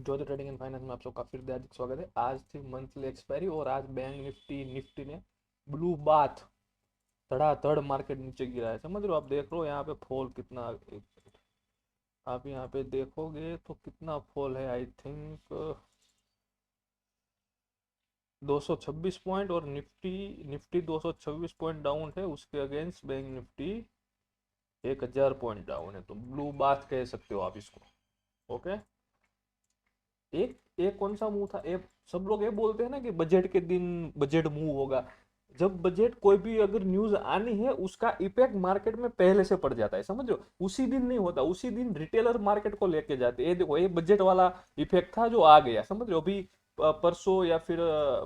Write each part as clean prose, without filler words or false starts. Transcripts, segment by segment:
Jyoti trading and finance में आप सबका फिर से हार्दिक स्वागत है। आज थी मंथली एक्सपायरी और आज बैंक निफ्टी ने ब्लू बाथ धड़ाधड़ मार्केट नीचे गिरा है। समझ रहे हो? आप देख रहे हो यहाँ पे फॉल कितना, आप यहाँ पे देखोगे तो कितना फॉल है। आई थिंक 226 पॉइंट, और निफ्टी निफ्टी 226 पॉइंट डाउन है। उसके against bank Nifty 1000 point down है। तो ब्लू बाथ कह सकते हो आप इसको। ओके। एक एक कौन सा मूव था? एक सब लोग ये बोलते हैं ना कि बजट के दिन बजट मूव होगा। जब बजट कोई भी अगर न्यूज आनी है, उसका इफेक्ट मार्केट में पहले से पड़ जाता है। समझ रहे हो? उसी दिन नहीं होता, उसी दिन रिटेलर मार्केट को लेके जाते हैं। ये देखो, ये बजट वाला इफेक्ट था जो आ गया। समझ रहे हो? अभी परसों या फिर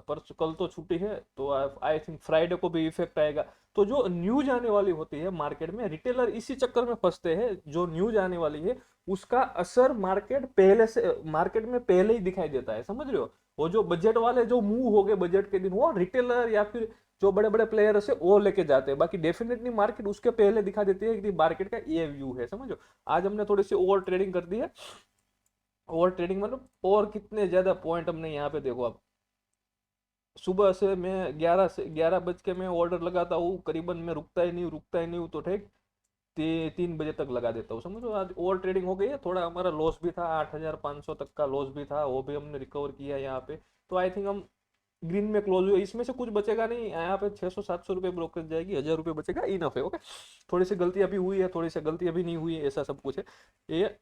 परसों, कल तो छुट्टी है तो आई थिंक फ्राइडे को भी इफेक्ट आएगा। तो जो न्यूज आने वाली होती है मार्केट में, रिटेलर इसी चक्कर में फंसते हैं। जो न्यूज आने वाली है उसका असर मार्केट में पहले ही दिखाई देता है। समझ रहे हो? वो जो बजट वाले जो मूव हो गए बजट के दिन, वो रिटेलर या फिर जो बड़े बड़े प्लेयर है वो लेके जाते हैं। बाकी डेफिनेटली मार्केट उसके पहले दिखा देती है कि मार्केट का ये व्यू है। समझो, आज हमने थोड़ी सी ओवर ट्रेडिंग कर दी है। ओवर ट्रेडिंग मतलब और कितने ज्यादा पॉइंट हमने यहाँ पे देखो आप। सुबह से मैं 11 बज के मैं ऑर्डर लगाता हूँ, करीबन मैं रुकता ही नहीं हूँ तो ठीक 3 बजे तक लगा देता हूँ। समझो, आज ओवर ट्रेडिंग हो गई है। थोड़ा हमारा लॉस भी था, 8500 तक का लॉस भी था, वो भी हमने रिकवर किया यहाँ पे। तो आई थिंक हम ग्रीन में क्लोज हुए। इसमें से कुछ बचेगा नहीं यहाँ पे। 600 700 रुपये ब्रोकरेज जाएगी, 1000 रुपये बचेगा, इनफ है। ओके। थोड़ी सी गलती अभी हुई है, थोड़ी सी गलती अभी नहीं हुई है, ऐसा सब कुछ है। ये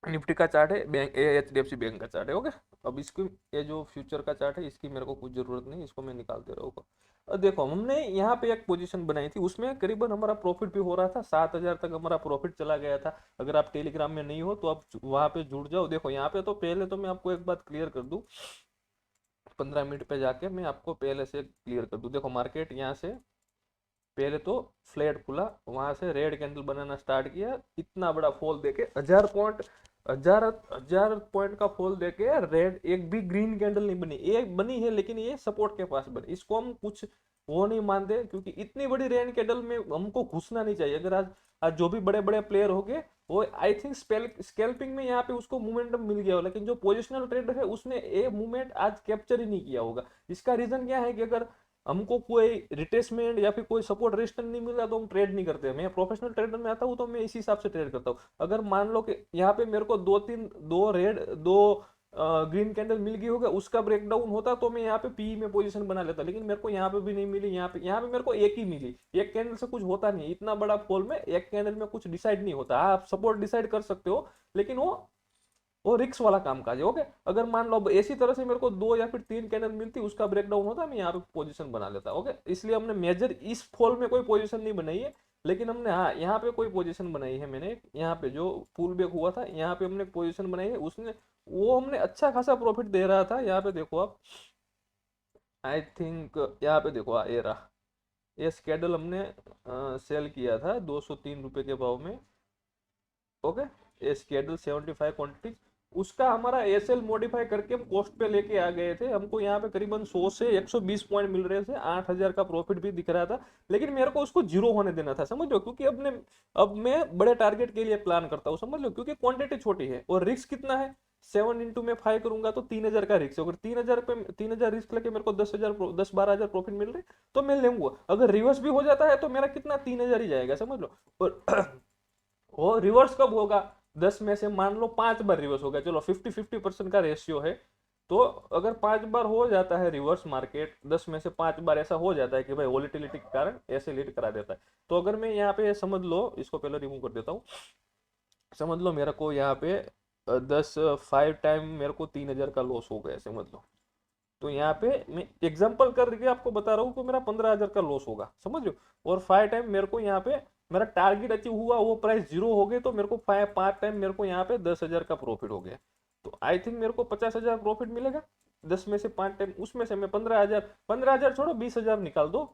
निफ्टी का चार्ट है, बैंक HDFC बैंक का चार्ट है। ओके। अब इसकी, ये जो फ्यूचर का चार्ट है, इसकी मेरे को कुछ जरूरत नहीं, इसको मैं निकालते रहूँगा। और देखो, हमने यहाँ पे एक पोजीशन बनाई थी, उसमें करीबन हमारा प्रॉफिट भी हो रहा था। 7000 तक हमारा प्रॉफिट चला गया था। अगर आप टेलीग्राम में नहीं हो तो आप वहां पे जुड़ जाओ। देखो यहाँ पे तो पहले तो मैं आपको एक बात क्लियर कर दूं, 15 मिनट पे जाके मैं आपको पहले से क्लियर कर दूं। देखो, मार्केट यहाँ से पहले तो फ्लैट खुला, वहां से रेड कैंडल बनाना स्टार्ट किया, इतना बड़ा फॉल देके 1000 पॉइंट, 1000 पॉइंट का फॉल देके रेड एक भी ग्रीन कैंडल नहीं बनी। एक बनी है लेकिन ये सपोर्ट के पास बनी। इसको हम कुछ वो नहीं मानते, क्योंकि इतनी बड़ी रेड कैंडल में हमको घुसना नहीं चाहिए। अगर आज आज जो भी बड़े बड़े प्लेयर हो गए, वो आई थिंक स्कैल्पिंग में यहाँ पे उसको मोमेंटम मिल गया हो, लेकिन जो पोजिशनल ट्रेडर है उसने ये मूवमेंट आज कैप्चर ही नहीं किया होगा। इसका रीजन क्या है कि अगर हमको कोई रिट्रेसमेंट या फिर कोई सपोर्ट रेजिस्टेंस नहीं मिल रहा तो हम ट्रेड नहीं करते। मैं प्रोफेशनल ट्रेडर में आता हूँ तो मैं इसी हिसाब से ट्रेड करता हूँ। अगर मान लो कि यहाँ पे मेरे को दो रेड, दो ग्रीन कैंडल मिल गई होगा, उसका ब्रेकडाउन होता तो मैं यहाँ पे पी में पोजीशन बना लेता। लेकिन मेरे को यहाँ पे भी नहीं मिली, यहाँ पे मेरे को एक ही मिली। एक कैंडल से कुछ होता नहीं, इतना बड़ा फॉल में एक कैंडल में कुछ डिसाइड नहीं होता। आप सपोर्ट डिसाइड कर सकते हो, लेकिन वो रिक्स वाला काम काज है। ओके। अगर मान लो ऐसी तरह से मेरे को दो या फिर तीन कैंडल मिलती, उसका ब्रेकडाउन होता, मैं यहाँ पे पोजीशन बना लेता। ओके। इसलिए हमने मेजर इस फॉल में कोई पोजीशन नहीं बनाई है, लेकिन हमने हाँ यहाँ पे कोई पोजीशन बनाई है। मैंने यहाँ पे जो पुल बैक हुआ था, यहाँ पे हमने पोजीशन बनाई है। उसने वो हमने अच्छा खासा प्रॉफिट दे रहा था। यहाँ पे देखो आप, आई थिंक यहाँ पे देखो, ये रहा, ये स्केडल हमने सेल किया था 203 रुपए के भाव में। ओके। ये स्केड्यूल 75 क्वांटिटी, उसका हमारा एसएल मॉडिफाई करके हम कॉस्ट पे लेके आ गए थे। हमको यहाँ पे करीबन 100 से 120 पॉइंट मिल रहे थे, 8000 का प्रॉफिट भी दिख रहा था। लेकिन मेरे को उसको जीरो होने देना था। समझ लो, क्योंकि अब मैं बड़े टारगेट के लिए प्लान करता हूँ। समझ लो, क्योंकि क्वांटिटी छोटी है और रिस्क कितना है, 7 इंटू में 5 करूंगा तो 3000 का रिस्क है। अगर 3000 रिस्क लेके मेरे को 10,000 10-12,000 प्रॉफिट मिल रहे तो मैं लूंगा। अगर रिवर्स भी हो जाता है तो मेरा कितना 3000 ही जाएगा। समझ लो। और वो रिवर्स कब होगा? 10 में से मान लो 5 बार रिवर्स हो गया, चलो 50-50% का रेशियो है। तो अगर 5 बार हो जाता है रिवर्स मार्केट, 10 में से 5 बार ऐसा हो जाता है कि भाई वॉलेटिलिटी के कारण ऐसे लीड करा देता है। तो अगर मैं यहाँ पे समझ लो, इसको पहले रिमूव कर देता हूँ। समझ लो मेरे को यहाँ पे 5 टाइम मेरे को 3000 का लॉस हो गया, समझ लो। तो यहाँ पे मैं एग्जांपल करके आपको बता रहा हूँ कि मेरा 15,000 का लॉस होगा। समझ रहे हो? और 5 टाइम मेरे को यहाँ पे मेरा टारगेट अचीव हुआ, वो प्राइस जीरो हो गए तो मेरे को 5 टाइम मेरे को यहाँ पे 10,000 का प्रॉफिट हो गया। तो आई थिंक मेरे को 50,000 प्रॉफिट मिलेगा। 10 में से 5 टाइम, उसमें से मैं 15,000, 15,000 छोड़ो 20,000 निकाल दो।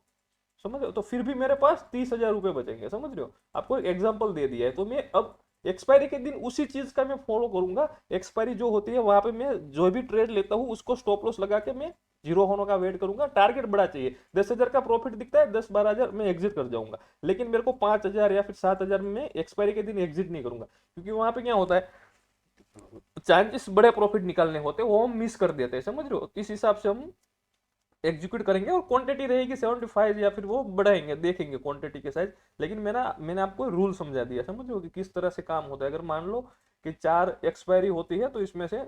समझ रहे हो? तो फिर भी मेरे पास 30,000 रुपये बचेंगे। समझ रहे हो? आपको एक एग्जाम्पल दे दिया है। तो मैं अब एक्सपायरी के दिन उसी चीज का मैं फॉलो करूंगा। एक्सपायरी जो होती है वहां पे मैं जो भी ट्रेड लेता हूँ उसको स्टॉप लॉस लगा के मैं जीरो होने का वेट करूंगा। टारगेट बड़ा चाहिए। 10,000 का प्रॉफिट दिखता है, 10-12,000 में एग्जिट कर जाऊंगा। लेकिन मेरे को 5,000 या फिर 7,000 में एक्सपायरी के दिन एग्जिट नहीं करूंगा, क्योंकि वहां पे क्या होता है, चांसेस बड़े प्रॉफिट निकालने होते हैं वो हम मिस कर देते हैं, समझ रहे हो। इस हिसाब से हम एग्जीक्यूट करेंगे और क्वांटिटी रहेगी 75 या फिर वो बढ़ाएंगे, देखेंगे क्वांटिटी के साइज। लेकिन मैंने आपको रूल समझा दिया, समझ लो कि किस तरह से काम होता है। अगर मान लो कि 4 एक्सपायरी होती है तो इसमें से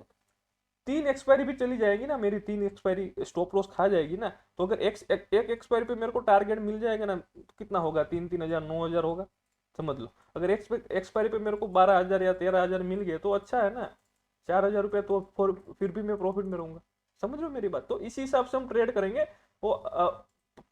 3 एक्सपायरी भी चली जाएगी ना, मेरी 3 एक्सपायरी स्टॉप लॉस खा जाएगी ना, तो अगर एक एक्सपायरी पे मेरे को टारगेट मिल जाएगा ना, कितना होगा, 3,000 9,000 होगा, समझ लो। अगर एक्सपायरी पे मेरे को 12,000 या 13,000 मिल गए तो अच्छा है ना, 4,000 रुपये तो फिर भी मैं प्रॉफिट में रहूंगा, समझ लो मेरी बात। तो इसी हिसाब से हम ट्रेड करेंगे। वो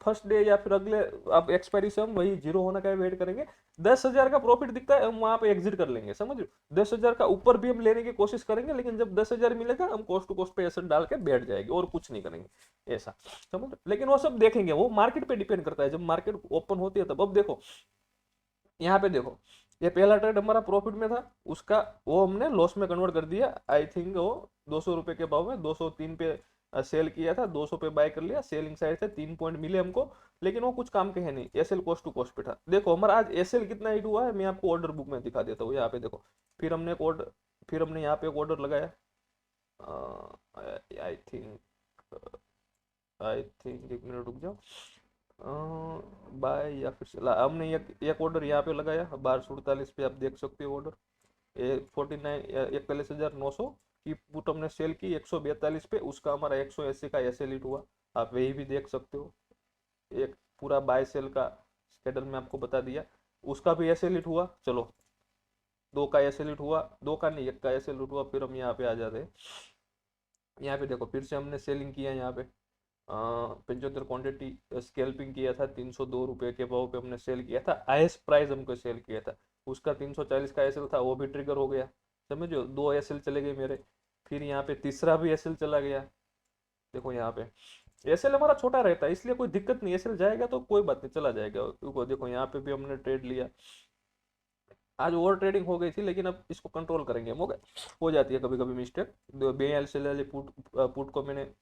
फर्स्ट डे या फिर अगले अब एक्सपायरी से हम वही जीरो होने का वेट करेंगे। 10,000 का प्रॉफिट दिखता है हम वहां पे एग्जिट कर लेंगे, समझ लो। 10,000 का ऊपर भी हम लेने की कोशिश करेंगे, लेकिन जब 10,000 मिलेगा हम कोस्ट टू कोस्ट पे एसेट डाल के बैठ जाएंगे और कुछ नहीं करेंगे, ऐसा, समझ लो। लेकिन वो सब देखेंगे, वो मार्केट पे डिपेंड करता है, जब मार्केट ओपन होती है तब। अब देखो यहाँ पे देखो, ये पहला ट्रेड हमारा प्रॉफिट में था, उसका वो हमने लॉस में कन्वर्ट कर दिया। आई थिंक वो 200 रुपए के भाव में 203 पे सेल किया था, 200 पे बाय कर लिया, सेलिंग साइड से 3 पॉइंट मिले हमको। लेकिन वो कुछ काम के है नहीं, एसएल कोस्ट टू कोस्ट पे था। देखो हमारा आज एसएल कितना हिट हुआ है, मैं आपको ऑर्डर बुक में दिखा देता हूँ। यहाँ पे देखो, फिर हमने यहाँ पे एक ऑर्डर लगाया। आई थिंक एक मिनट रुक जाओ। बाय या फिर हमने एक ऑर्डर यहाँ पे लगाया 12:47 पे, आप देख सकते हो ऑर्डर 41,900 की पुट हमने सेल की 142 पे, उसका हमारा 180 का एसएल हिट हुआ, आप वही भी देख सकते हो। एक पूरा बाय सेल का स्केडल में आपको बता दिया, उसका भी एसएल हिट हुआ। चलो, दो का एसएल हिट हुआ, दो का नहीं, एक का एसएल हिट हुआ। फिर हम यहाँ पे आ जाते हैं। यहाँ पे देखो, फिर से हमने सेलिंग किया यहाँ पे 75 क्वांटिटी, स्केल्पिंग किया था 302 रुपये के भाव पे हमने सेल किया था, हाईएस्ट प्राइस हमको सेल किया था। उसका 340 का एसएल था, वो भी ट्रिगर हो गया, समझो। 2 एसएल चले गए मेरे। फिर यहाँ पे तीसरा भी एसएल चला गया। देखो यहाँ पे एसएल हमारा छोटा रहता है, इसलिए कोई दिक्कत नहीं, एसएल जाएगा तो कोई बात नहीं, चला जाएगा। देखो यहाँ पे भी हमने ट्रेड लिया। आज ओवर ट्रेडिंग हो गई थी, लेकिन अब इसको कंट्रोल करेंगे हम, हो जाती है कभी कभी मिस्टेक। 42 वाली पुट को मैंने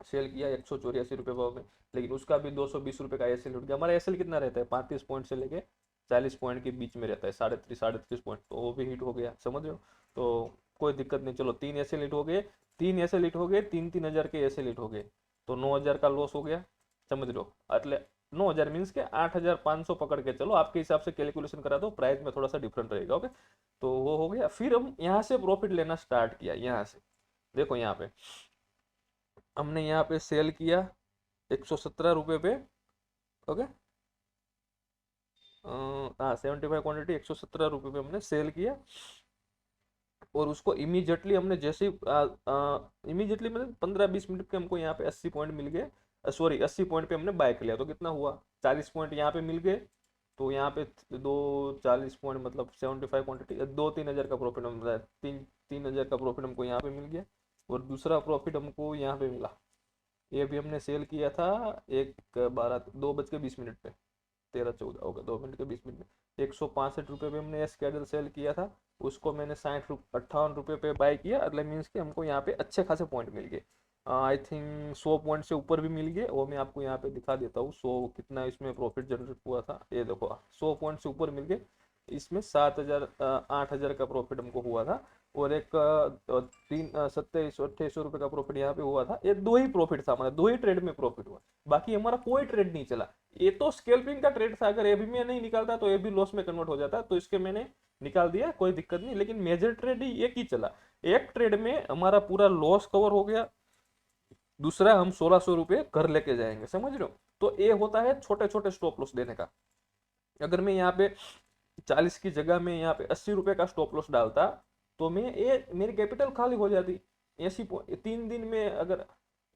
सेल किया 184 रुपये भाव में, लेकिन उसका भी 220 रुपये का एसएल उठ गया। हमारा एसएल कितना रहता है, 35 पॉइंट से लेके 40 पॉइंट के बीच में रहता है, 33 पॉइंट, तो वो भी हिट हो गया, समझ रहे हो। तो कोई दिक्कत नहीं। चलो, 3 एसएल हिट हो गए, 3 एसएल हिट हो गए, 3,000 के एसएल हिट हो गए, तो 9,000 का लॉस हो गया, समझ रहे हो। એટલે 9,000 मीन्स के 8,500 पकड़ के चलो, आपके हिसाब से कैलकुलेशन करा दो, प्राइस में थोड़ा सा डिफरेंट रहेगा, ओके। तो वो हो गया। फिर हम यहाँ से प्रॉफिट लेना स्टार्ट किया। यहाँ से देखो, यहाँ पे हमने यहाँ पे सेल किया 117 रुपये पे, ओके। हाँ, 75 क्वांटिटी 117 रुपये पे हमने सेल किया। और उसको इमीजिएटली हमने जैसे इमीजिएटली मतलब 15-20 मिनट के हमको यहाँ पे 80 पॉइंट मिल गए, सॉरी 80 पॉइंट पे हमने बाय कर लिया, तो कितना हुआ, 40 पॉइंट यहाँ पे मिल गए। तो यहाँ पे 2 40 पॉइंट मतलब 75 क्वांटिटी, 2-3 हज़ार का प्रॉफिट हम, 3-3 हज़ार का प्रॉफिट हमको यहाँ पे मिल गया। और दूसरा प्रॉफिट हमको यहाँ पे मिला, ये भी हमने सेल किया था 2:20 पे, 13-14 होगा, 2 मिनट के 20 मिनट में 165 रुपये पे हमने स्कैडल सेल किया था। उसको मैंने 58 रुपये पे बाय किया, अगले मीन्स के हमको यहाँ पे अच्छे खासे पॉइंट मिल गए। आई थिंक 100 पॉइंट से ऊपर भी मिल गए, वो मैं आपको यहाँ पे दिखा देता हूँ। 100 कितना इसमें प्रॉफिट जनरेट हुआ था, ये देखो 100 पॉइंट से ऊपर मिल गए। इसमें 7,000 8,000 का प्रॉफिट हमको हुआ था। और एक 2700-2800 रुपये का प्रॉफिट यहाँ पे हुआ था। ये दो ही प्रॉफिट था हमारा, दो ही ट्रेड में प्रॉफिट हुआ, बाकी हमारा कोई ट्रेड नहीं चला। ये तो स्केल्पिंग का ट्रेड था, अगर ये भी मैं नहीं निकालता तो ये भी लॉस में कन्वर्ट हो जाता, तो इसके मैंने निकाल दिया, कोई दिक्कत नहीं। लेकिन मेजर ट्रेड ही एक ही चला, एक ट्रेड में हमारा पूरा लॉस कवर हो गया, दूसरा हम 1,600 रुपये घर लेके जाएंगे, समझ रहे हो। तो ये होता है छोटे छोटे स्टॉप लॉस देने का। अगर मैं यहाँ पे 40 की जगह में यहाँ पे 80 रुपये का स्टॉप लॉस डालता, तो मैं ये मेरी कैपिटल खाली हो जाती। 3 दिन में अगर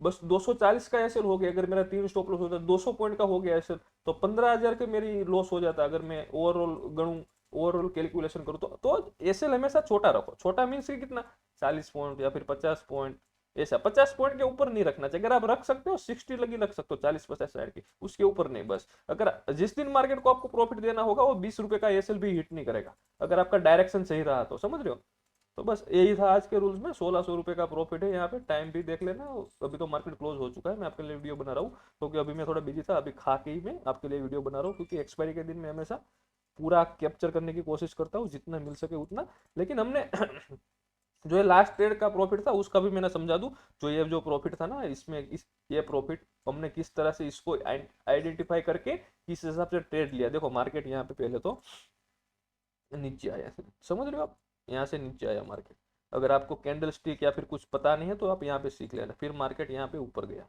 बस 240 का एसएल हो गया, अगर मेरा 3 स्टॉप लॉस होता, 200 पॉइंट का हो गया एसएल, तो 15,000 के मेरी लॉस हो जाता। अगर मैं ओवरऑल गणूं, ओवरऑल कैलकुलेशन करूँ तो एसएल हमेशा छोटा रखो। छोटा मीन्स कितना, 40 पॉइंट या फिर 50 पॉइंट, ऐसा 50 पॉइंट के ऊपर नहीं रखना चाहिए। अगर आप रख सकते हो 60 लगी रख सकते हो, 40-50 साइड की, उसके ऊपर नहीं। बस अगर जिस दिन मार्केट को आपको प्रॉफिट देना होगा, वो 20 रुपए का एसएल भी हिट नहीं करेगा, अगर आपका डायरेक्शन सही रहा तो, समझ रहे हो। तो बस यही था आज के रूल्स में। 1,600 रुपये का प्रॉफिट है यहाँ पे। टाइम भी देख लेना, अभी तो मार्केट क्लोज हो चुका है, मैं आपके लिए वीडियो बना रहा हूँ क्योंकि अभी मैं थोड़ा बिजी था। अभी खा के ही मैं आपके लिए वीडियो बना रहा हूँ, क्योंकि एक्सपायरी के दिन में हमेशा पूरा कैप्चर करने की कोशिश करता हूँ, जितना मिल सके उतना। लेकिन हमने जो ये लास्ट ट्रेड का प्रॉफिट था उसका भी मैंने समझा दूं। जो ये जो प्रॉफिट था ना इसमें, इस ये प्रॉफिट हमने किस तरह से इसको आइडेंटिफाई करके किस हिसाब से ट्रेड लिया। देखो मार्केट यहाँ पे पहले तो नीचे आया, समझ रहे हो आप, यहाँ से नीचे आया मार्केट। अगर आपको कैंडल स्टिक या फिर कुछ पता नहीं है तो आप यहाँ पे सीख लेना। फिर मार्केट यहाँ पे ऊपर गया,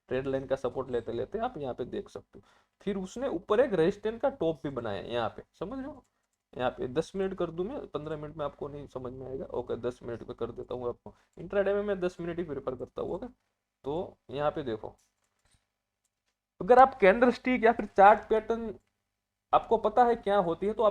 ट्रेड लाइन का सपोर्ट लेते लेते आप यहाँ पे देख सकते हो। फिर उसने ऊपर एक रेजिस्टेंस का टॉप भी बनाया यहाँ पे, समझ रहे हो। यहाँ पे 10 मिनट कर दूं मैं, 15 मिनट में आपको नहीं समझ में आएगा। ओके 10 मिनट पे कर देता हूँ आपको। इंट्राडे में मैं 10 मिनट ही प्रेफर करता हूँ। ओके तो यहाँ पे देखो, अगर आप कैंडल स्टिक या फिर चार्ट पैटर्न आपको पता है क्या होती है तो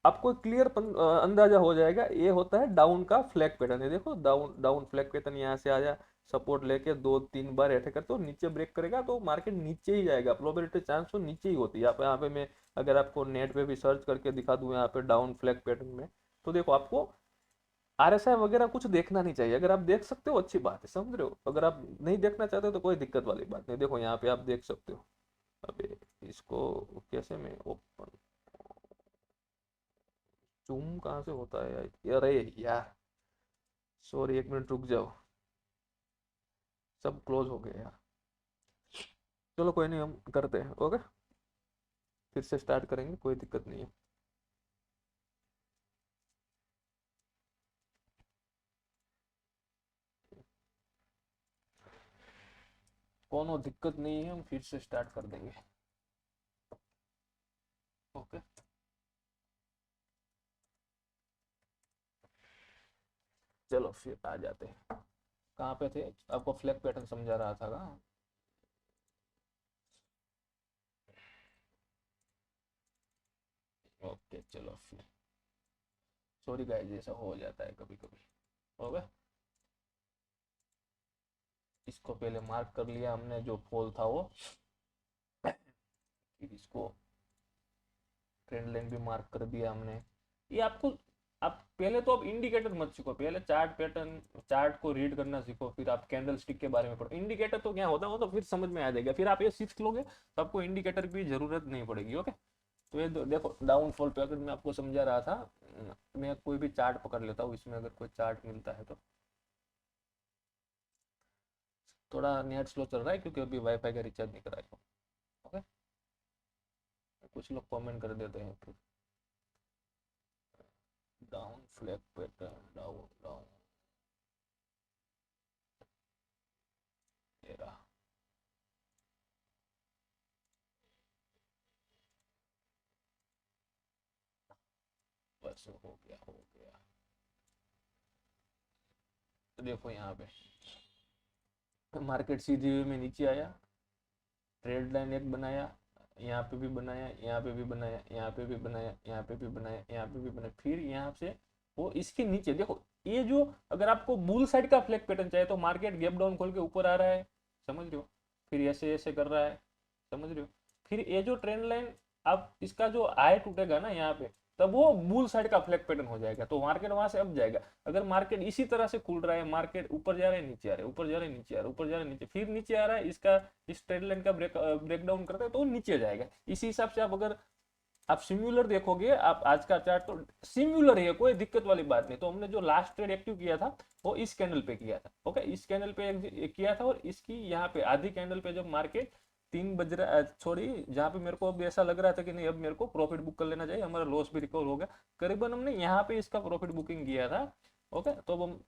आपको क्लियर अंदाजा हो जाएगा। ये होता है डाउन का फ्लैग पैटर्न। है देखो डाउन डाउन फ्लैग पैटर्न, यहाँ से आया सपोर्ट लेके 2-3 बार ऐसे करते हो नीचे ब्रेक करेगा तो मार्केट नीचे ही जाएगा। प्रोबेबिलिटी चांस तो नीचे ही होती है। यहाँ पे मैं अगर आपको नेट पे भी सर्च करके दिखा दूं यहाँ पे डाउन फ्लैग पैटर्न में, तो देखो आपको आरएसआई वगैरह कुछ देखना नहीं चाहिए। अगर आप देख सकते हो अच्छी बात है, समझ रहे हो। अगर आप नहीं देखना चाहते हो तो कोई दिक्कत वाली बात नहीं। देखो यहाँ पे आप देख सकते हो। अबे इसको कैसे मैं ओपन, जूम कहाँ से होता है यार, अरे यार सॉरी, 1 मिनट रुक जाओ, सब क्लोज हो गया यार। चलो कोई नहीं, हम करते हैं। ओके फिर से स्टार्ट करेंगे, कोई दिक्कत नहीं है। कोनो दिक्कत नहीं है, हम फिर से स्टार्ट कर देंगे। ओके चलो फिर आ जाते हैं। कहाँ पे थे, आपको फ्लैग पैटर्न समझा रहा था का। ओके चलो फिर, सॉरी गाइस ऐसा हो जाता है कभी कभी। ओके इसको पहले मार्क कर लिया हमने, जो फॉल था वो। फिर इसको ट्रेंड लाइन भी मार्क कर दिया हमने। ये आपको, आप पहले तो आप इंडिकेटर मत सीखो, पहले चार्ट पैटर्न, चार्ट को रीड करना सीखो, फिर आप कैंडल स्टिक के बारे में पढ़ो। इंडिकेटर तो क्या होता है वो तो फिर समझ में आ जाएगा। फिर आप ये सीख लोगे तो आपको इंडिकेटर की जरूरत नहीं पड़ेगी। ओके तो ये देखो डाउनफॉल पे अगर मैं आपको समझा रहा था, मैं कोई भी चार्ट पकड़ लेता हूँ, इसमें अगर कोई चार्ट मिलता है तो। थोड़ा नेट स्लो चल रहा है क्योंकि अभी वाईफाई का रिचार्ज नहीं कराया। ओके कुछ लोग कमेंट कर देते हैं फिर। Down flag pattern, down down, ये रहा। बस हो गया हो गया। तो देखो यहाँ पे मार्केट सीधी वे में नीचे आया, ट्रेड लाइन एक बनाया, यहाँ पे भी बनाया, यहाँ पे भी बनाया, यहाँ पे भी बनाया, यहाँ पे भी बनाया, यहाँ पे भी बनाया, फिर यहाँ से वो इसके नीचे देखो। ये जो, अगर आपको बुल साइड का फ्लैग पैटर्न चाहिए तो मार्केट गैप डाउन खोल के ऊपर आ रहा है, समझ रहे हो, फिर ऐसे ऐसे कर रहा है, समझ रहे हो। फिर ये जो ट्रेंड लाइन, अब इसका जो आय टूटेगा ना यहाँ पे, तब वो बुल साइड का फ्लैग पैटर्न हो जाएगा, तो मार्केट वहां से अब जाएगा। अगर मार्केट इसी तरह से खुल रहा है, मार्केट ऊपर जा रहा है नीचे आ रहा है, ऊपर जा रहा है नीचे आ रहा है, ऊपर जा रहा है नीचे, फिर नीचे आ रहा है, इसका इस ट्रेंड लाइन का ब्रेक डाउन करता है तो नीचे जाएगा। इसी हिसाब से आप अगर आप सिम्युलर देखोगे, आप आज का चार्ट तो सिम्युलर है, कोई दिक्कत वाली बात नहीं। तो हमने जो लास्ट ट्रेड एक्टिव किया था वो इस कैंडल पे किया था। ओके इस कैंडल पे किया था, और इसकी यहाँ पे आधी कैंडल पे जब मार्केट 3 बज रहा, सॉरी जहाँ पे मेरे को अब ऐसा लग रहा था कि नहीं अब मेरे को प्रॉफिट बुक कर लेना चाहिए, हमारा लॉस भी रिकवर होगा, करीबन हमने यहाँ पे इसका प्रॉफिट बुकिंग किया था। ओके तो अब हम,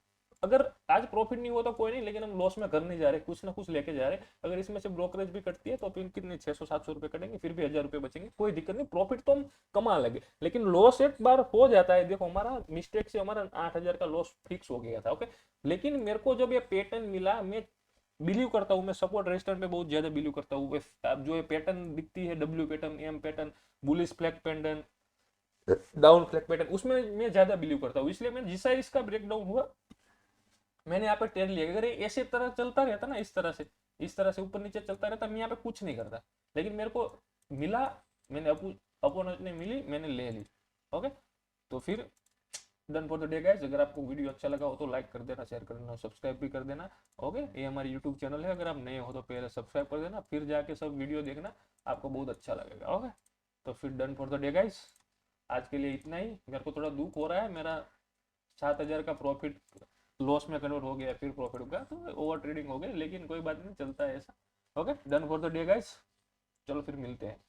अगर आज प्रॉफिट नहीं हुआ तो कोई नहीं, लेकिन हम लॉस में घर नहीं जा रहे, कुछ ना कुछ लेके जा रहे। अगर इसमें से ब्रोकरेज भी कटती है तो फिर कितने 600-700 रुपए कटेंगे, फिर भी 1000 रुपए बचेंगे, कोई दिक्कत नहीं, प्रॉफिट तो हम कमा लेंगे। लेकिन लॉस एक बार हो जाता है, देखो हमारा मिस्टेक से हमारा 8000 का लॉस फिक्स हो गया था। ओके लेकिन मेरे को जब ये पैटर्न मिला, मैं बिलीव करता हूँ, मैं सपोर्ट रेजिस्टेंस पे बहुत ज्यादा बिलीव करता हूँ। अब जो ये पैटर्न दिखती है, W pattern, M pattern, bullish flag pattern, down flag pattern, उसमें मैं ज्यादा बिलीव करता हूँ। इसलिए मैं जिस इसका ब्रेकडाउन हुआ मैंने यहाँ पे ट्रेड लिया। अगर ये ऐसे तरह चलता रहता ना, इस तरह से, इस तरह से ऊपर नीचे चलता रहता, मैं यहाँ पे कुछ नहीं करता। लेकिन मेरे को मिला, मैंने अपॉर्चुनिटी मिली, मैंने ले ली। ओके तो फिर done for the day guys. अगर आपको वीडियो अच्छा लगा हो तो लाइक कर देना, शेयर कर देना, सब्सक्राइब भी कर देना। ओके ये हमारी यूट्यूब चैनल है, अगर आप नए हो तो पहले सब्सक्राइब कर देना, फिर जाके सब वीडियो देखना, आपको बहुत अच्छा लगेगा। ओके तो फिर done for the day guys, आज के लिए इतना ही। मेरे को थोड़ा दुख हो रहा है, मेरा 7,000 का प्रॉफिट लॉस में कन्वर्ट हो गया, फिर प्रॉफिट हो गया, तो ओवर ट्रेडिंग हो गई, लेकिन कोई बात नहीं, चलता है ऐसा। Okay, done for the day guys, चलो फिर मिलते हैं।